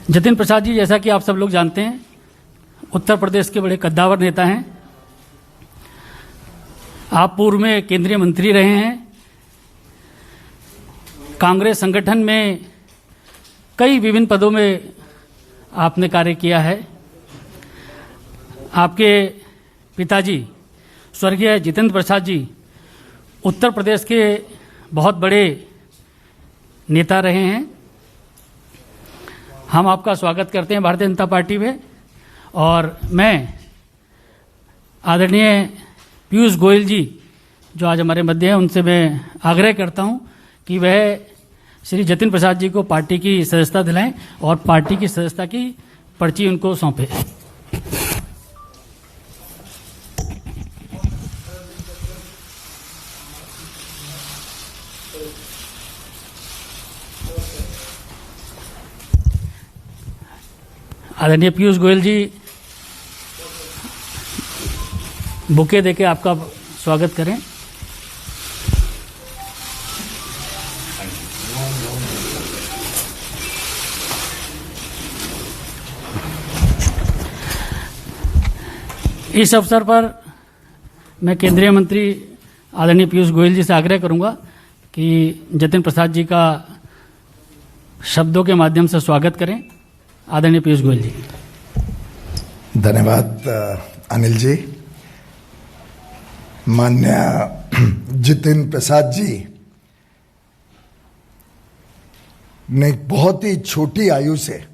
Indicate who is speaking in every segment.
Speaker 1: जतिन प्रसाद जी, जैसा कि आप सब लोग जानते हैं, उत्तर प्रदेश के बड़े कद्दावर नेता हैं। आप पूर्व में केंद्रीय मंत्री रहे हैं। कांग्रेस संगठन में कई विभिन्न पदों में आपने कार्य किया है। आपके पिताजी स्वर्गीय जितेंद्र प्रसाद जी उत्तर प्रदेश के बहुत बड़े नेता रहे हैं। हम आपका स्वागत करते हैं भारतीय जनता पार्टी में, और मैं आदरणीय पीयूष गोयल जी जो आज हमारे मध्य हैं, उनसे मैं आग्रह करता हूं कि वह श्री जतिन प्रसाद जी को पार्टी की सदस्यता दिलाएं और पार्टी की सदस्यता की पर्ची उनको सौंपें। आदरणीय पीयूष गोयल जी बुके देके आपका स्वागत करें। इस अवसर पर मैं केंद्रीय मंत्री आदरणीय पीयूष गोयल जी से आग्रह करूंगा कि जतिन प्रसाद जी का शब्दों के माध्यम से स्वागत करें। आदरणीय पीयूष गोयल जी।
Speaker 2: धन्यवाद अनिल जी। माननीय जितिन प्रसाद जी ने एक बहुत ही छोटी आयु से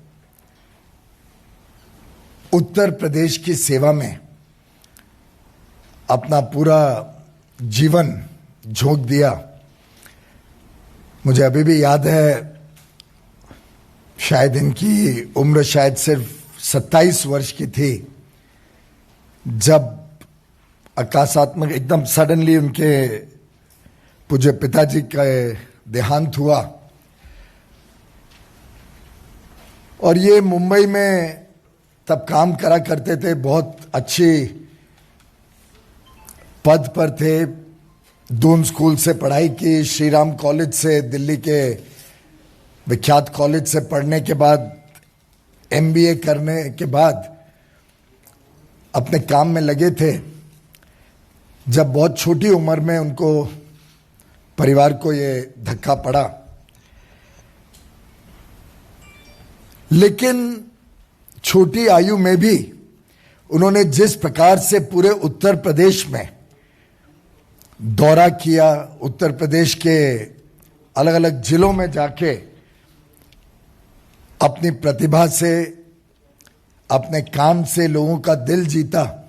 Speaker 2: उत्तर प्रदेश की सेवा में अपना पूरा जीवन झोंक दिया। मुझे अभी भी याद है, शायद इनकी उम्र शायद सिर्फ 27 वर्ष की थी जब आकाशात्मक एकदम सडनली उनके पूज्य पिताजी का देहांत हुआ। और ये मुंबई में तब काम करा करते थे, बहुत अच्छी पद पर थे। दून स्कूल से पढ़ाई की, श्री राम कॉलेज से, दिल्ली के विख्यात कॉलेज से पढ़ने के बाद MBA करने के बाद अपने काम में लगे थे, जब बहुत छोटी उम्र में उनको परिवार को ये धक्का पड़ा। लेकिन छोटी आयु में भी उन्होंने जिस प्रकार से पूरे उत्तर प्रदेश में दौरा किया, उत्तर प्रदेश के अलग अलग जिलों में जाके अपनी प्रतिभा से, अपने काम से लोगों का दिल जीता।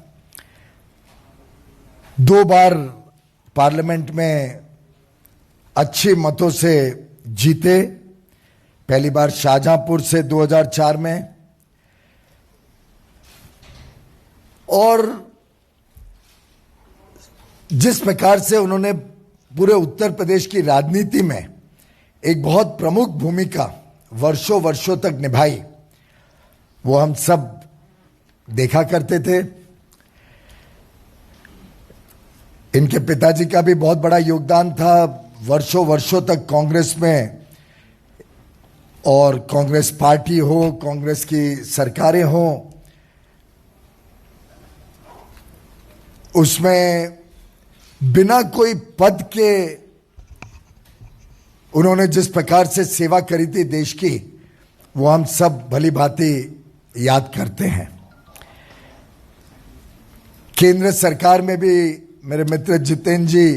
Speaker 2: 2 बार पार्लियामेंट में अच्छे मतों से जीते। पहली बार शाहजहांपुर से 2004 में, और जिस प्रकार से उन्होंने पूरे उत्तर प्रदेश की राजनीति में एक बहुत प्रमुख भूमिका वर्षों वर्षों तक निभाई, वो हम सब देखा करते थे। इनके पिताजी का भी बहुत बड़ा योगदान था वर्षों वर्षों तक कांग्रेस में, और कांग्रेस पार्टी हो, कांग्रेस की सरकारें हो, उसमें बिना कोई पद के उन्होंने जिस प्रकार से सेवा करी थी देश की, वो हम सब भली भांति याद करते हैं। केंद्र सरकार में भी मेरे मित्र जितेंद्र जी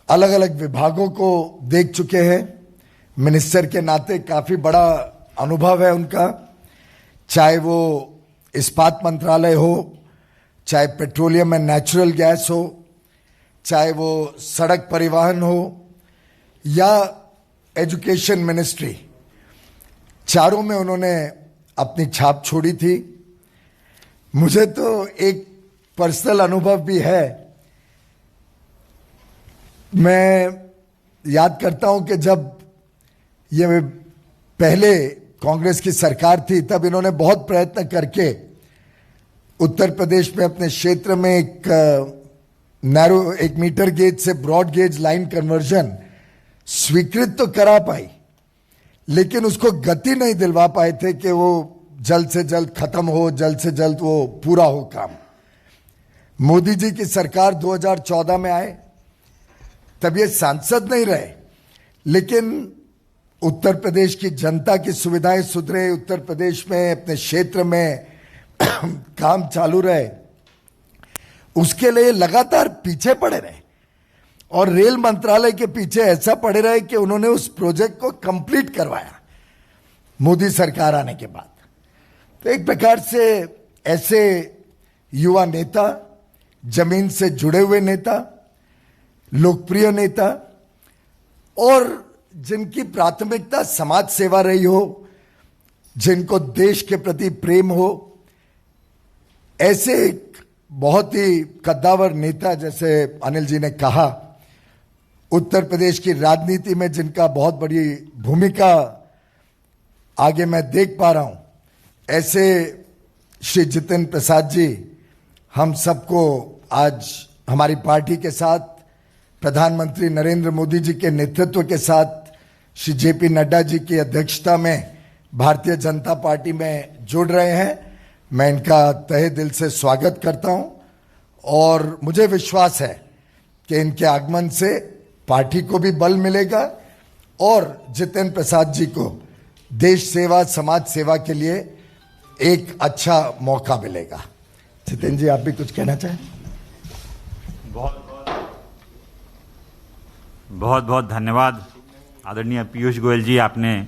Speaker 2: अलग अलग विभागों को देख चुके हैं। मिनिस्टर के नाते काफी बड़ा अनुभव है उनका, चाहे वो इस्पात मंत्रालय हो, चाहे पेट्रोलियम एंड नेचुरल गैस हो, चाहे वो सड़क परिवहन हो या एजुकेशन मिनिस्ट्री, चारों में उन्होंने अपनी छाप छोड़ी थी। मुझे तो एक पर्सनल अनुभव भी है। मैं याद करता हूं कि जब ये पहले कांग्रेस की सरकार थी, तब इन्होंने बहुत प्रयत्न करके उत्तर प्रदेश में अपने क्षेत्र में एक मीटर गेज से ब्रॉड गेज लाइन कन्वर्जन स्वीकृत तो करा पाई, लेकिन उसको गति नहीं दिलवा पाए थे कि वो जल्द से जल्द खत्म हो, जल्द से जल्द वो पूरा हो काम। मोदी जी की सरकार 2014 में आए, तब ये सांसद नहीं रहे, लेकिन उत्तर प्रदेश की जनता की सुविधाएं सुधरे, उत्तर प्रदेश में अपने क्षेत्र में काम चालू रहे, उसके लिए लगातार पीछे पड़े रहे और रेल मंत्रालय के पीछे ऐसा पड़े रहे कि उन्होंने उस प्रोजेक्ट को कंप्लीट करवाया मोदी सरकार आने के बाद। तो एक प्रकार से ऐसे युवा नेता, जमीन से जुड़े हुए नेता, लोकप्रिय नेता और जिनकी प्राथमिकता समाज सेवा रही हो, जिनको देश के प्रति प्रेम हो, ऐसे एक बहुत ही कद्दावर नेता, जैसे अनिल जी ने कहा, उत्तर प्रदेश की राजनीति में जिनका बहुत बड़ी भूमिका आगे मैं देख पा रहा हूं, ऐसे श्री जितेंद्र प्रसाद जी हम सबको आज हमारी पार्टी के साथ, प्रधानमंत्री नरेंद्र मोदी जी के नेतृत्व के साथ, श्री जेपी नड्डा जी की अध्यक्षता में भारतीय जनता पार्टी में जुड़ रहे हैं। मैं इनका तहे दिल से स्वागत करता हूं और मुझे विश्वास है कि इनके आगमन से पार्टी को भी बल मिलेगा और जितेंद्र प्रसाद जी को देश सेवा, समाज सेवा के लिए एक अच्छा मौका मिलेगा। जितेंद्र जी, आप भी कुछ कहना चाहें?
Speaker 3: बहुत बहुत धन्यवाद आदरणीय पीयूष गोयल जी, आपने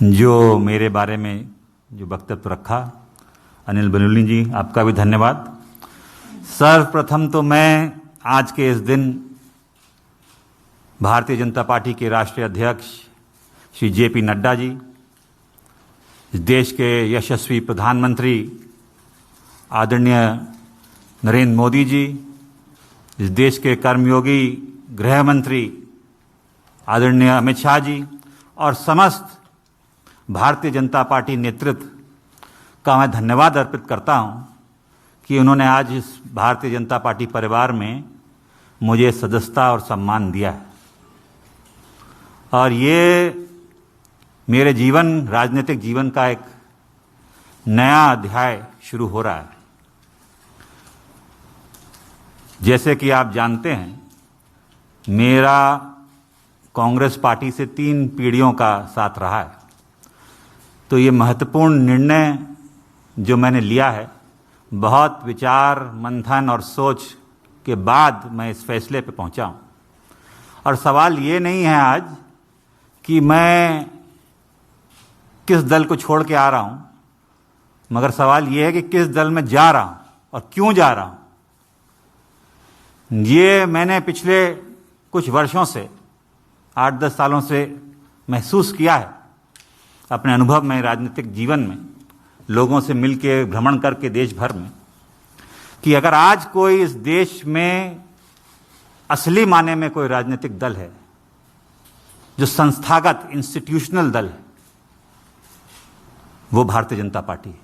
Speaker 3: जो मेरे बारे में जो वक्तव्य रखा। अनिल बलूनी जी, आपका भी धन्यवाद। सर्वप्रथम तो मैं आज के इस दिन भारतीय जनता पार्टी के राष्ट्रीय अध्यक्ष श्री जेपी नड्डा जी, इस देश के यशस्वी प्रधानमंत्री आदरणीय नरेंद्र मोदी जी, इस देश के कर्मयोगी गृह मंत्री आदरणीय अमित शाह जी और समस्त भारतीय जनता पार्टी नेतृत्व का मैं धन्यवाद अर्पित करता हूं कि उन्होंने आज इस भारतीय जनता पार्टी परिवार में मुझे सदस्यता और सम्मान दिया है। और ये मेरे राजनीतिक जीवन का एक नया अध्याय शुरू हो रहा है। जैसे कि आप जानते हैं, मेरा कांग्रेस पार्टी से 3 पीढ़ियों का साथ रहा है। तो ये महत्वपूर्ण निर्णय जो मैंने लिया है, बहुत विचार मंथन और सोच के बाद मैं इस फैसले पे पहुंचा हूं। और सवाल ये नहीं है आज कि मैं किस दल को छोड़ के आ रहा हूं, मगर सवाल ये है कि किस दल में जा रहा हूं और क्यों जा रहा हूं। ये मैंने पिछले कुछ वर्षों से, 8-10 सालों से महसूस किया है अपने अनुभव में, राजनीतिक जीवन में, लोगों से मिलके भ्रमण करके देश भर में, कि अगर आज कोई इस देश में असली माने में कोई राजनीतिक दल है जो संस्थागत इंस्टीट्यूशनल दल है, वो भारतीय जनता पार्टी है।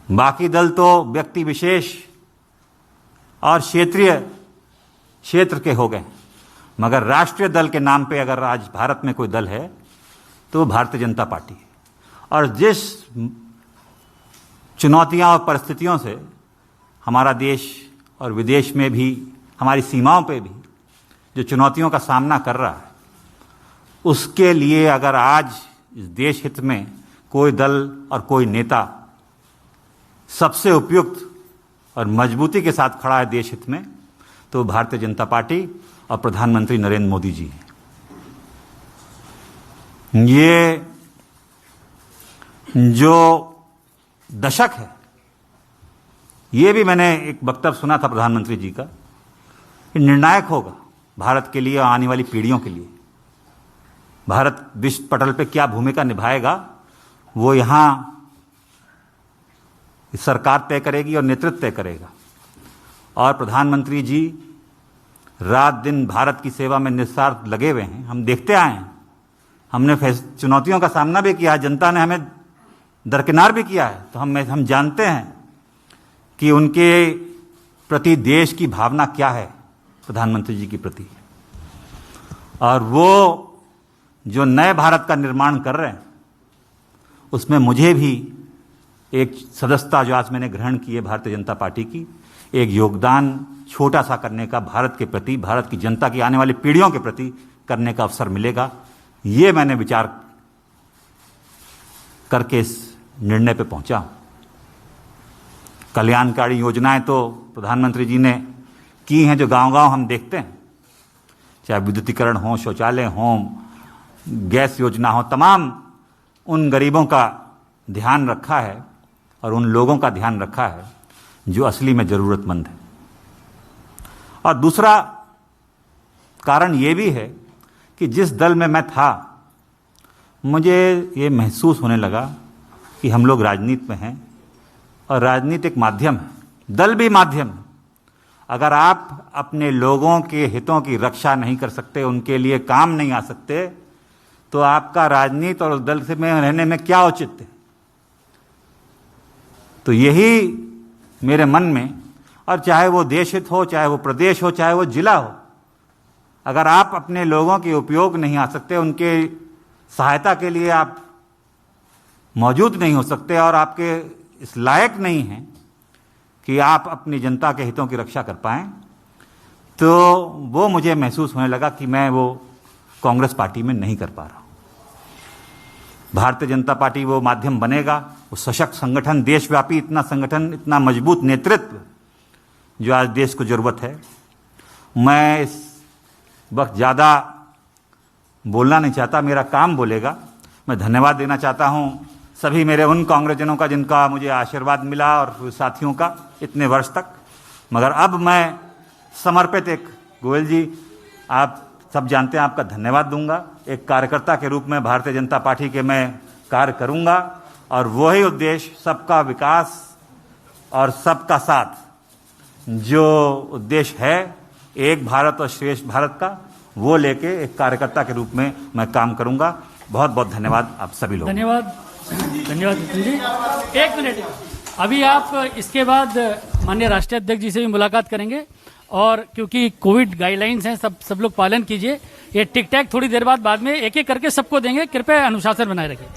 Speaker 3: बाकी दल तो व्यक्ति विशेष और क्षेत्र के हो गए, मगर राष्ट्रीय दल के नाम पे अगर आज भारत में कोई दल है तो वो भारतीय जनता पार्टी है। और जिस चुनौतियां और परिस्थितियों से हमारा देश और विदेश में भी, हमारी सीमाओं पे भी जो चुनौतियों का सामना कर रहा है, उसके लिए अगर आज इस देश हित में कोई दल और कोई नेता सबसे उपयुक्त और मजबूती के साथ खड़ा है देश हित में, तो भारतीय जनता पार्टी और प्रधानमंत्री नरेंद्र मोदी जी हैं। ये जो दशक है, ये भी मैंने एक वक्तव्य सुना था प्रधानमंत्री जी का, कि निर्णायक होगा भारत के लिए और आने वाली पीढ़ियों के लिए। भारत विश्व पटल पे क्या भूमिका निभाएगा, वो यहां सरकार तय करेगी और नेतृत्व तय करेगा। और प्रधानमंत्री जी रात दिन भारत की सेवा में निस्वार्थ लगे हुए हैं। हम देखते आए हैं, हमने चुनौतियों का सामना भी किया है, जनता ने हमें दरकिनार भी किया है, तो हम जानते हैं कि उनके प्रति देश की भावना क्या है प्रधानमंत्री जी के प्रति। और वो जो नए भारत का निर्माण कर रहे हैं उसमें मुझे भी एक सदस्यता जो आज मैंने ग्रहण की है भारतीय जनता पार्टी की, एक योगदान छोटा सा करने का भारत के प्रति, भारत की जनता की आने वाली पीढ़ियों के प्रति करने का अवसर मिलेगा। ये मैंने विचार करके इस निर्णय पे पहुंचा। कल्याणकारी योजनाएं तो प्रधानमंत्री जी ने की हैं जो गांव-गांव हम देखते हैं, चाहे विद्युतीकरण हो, शौचालय हो, गैस योजना हो, तमाम उन गरीबों का ध्यान रखा है और उन लोगों का ध्यान रखा है जो असली में ज़रूरतमंद है। और दूसरा कारण ये भी है कि जिस दल में मैं था मुझे ये महसूस होने लगा कि हम लोग राजनीति में हैं और राजनीति एक माध्यम है, दल भी माध्यम है। अगर आप अपने लोगों के हितों की रक्षा नहीं कर सकते, उनके लिए काम नहीं आ सकते, तो आपका राजनीति और उस दल से में रहने में क्या औचित्य है। तो यही मेरे मन में, और चाहे वो देश हित हो, चाहे वो प्रदेश हो, चाहे वो जिला हो, अगर आप अपने लोगों के उपयोग नहीं आ सकते, उनके सहायता के लिए आप मौजूद नहीं हो सकते और आपके इस लायक नहीं हैं कि आप अपनी जनता के हितों की रक्षा कर पाएं, तो वो मुझे महसूस होने लगा कि मैं वो कांग्रेस पार्टी में नहीं कर पा रहा हूं। भारतीय जनता पार्टी वो माध्यम बनेगा, वो सशक्त संगठन, देशव्यापी इतना संगठन, इतना मजबूत नेतृत्व जो आज देश को जरूरत है। मैं इस वक्त ज़्यादा बोलना नहीं चाहता, मेरा काम बोलेगा। मैं धन्यवाद देना चाहता हूं सभी मेरे उन कांग्रेसजनों का जिनका मुझे आशीर्वाद मिला और साथियों का इतने वर्ष तक। मगर अब मैं समर्पित एक, गोयल जी आप सब जानते हैं, आपका धन्यवाद दूंगा। एक कार्यकर्ता के रूप में भारतीय जनता पार्टी के मैं कार्य करूंगा और वही उद्देश्य, सबका विकास और सबका साथ, जो उद्देश्य है एक भारत और श्रेष्ठ भारत का, वो लेके एक कार्यकर्ता के रूप में मैं काम करूंगा। बहुत बहुत धन्यवाद आप सभी लोग।
Speaker 1: धन्यवाद जितेंद्र जी। एक मिनट, अभी आप इसके बाद माननीय राष्ट्रीय अध्यक्ष जी से भी मुलाकात करेंगे और क्योंकि कोविड गाइडलाइंस हैं, सब लोग पालन कीजिए। ये टिक टैक थोड़ी देर बाद में एक एक करके सबको देंगे, कृपया अनुशासन बनाए रखिए।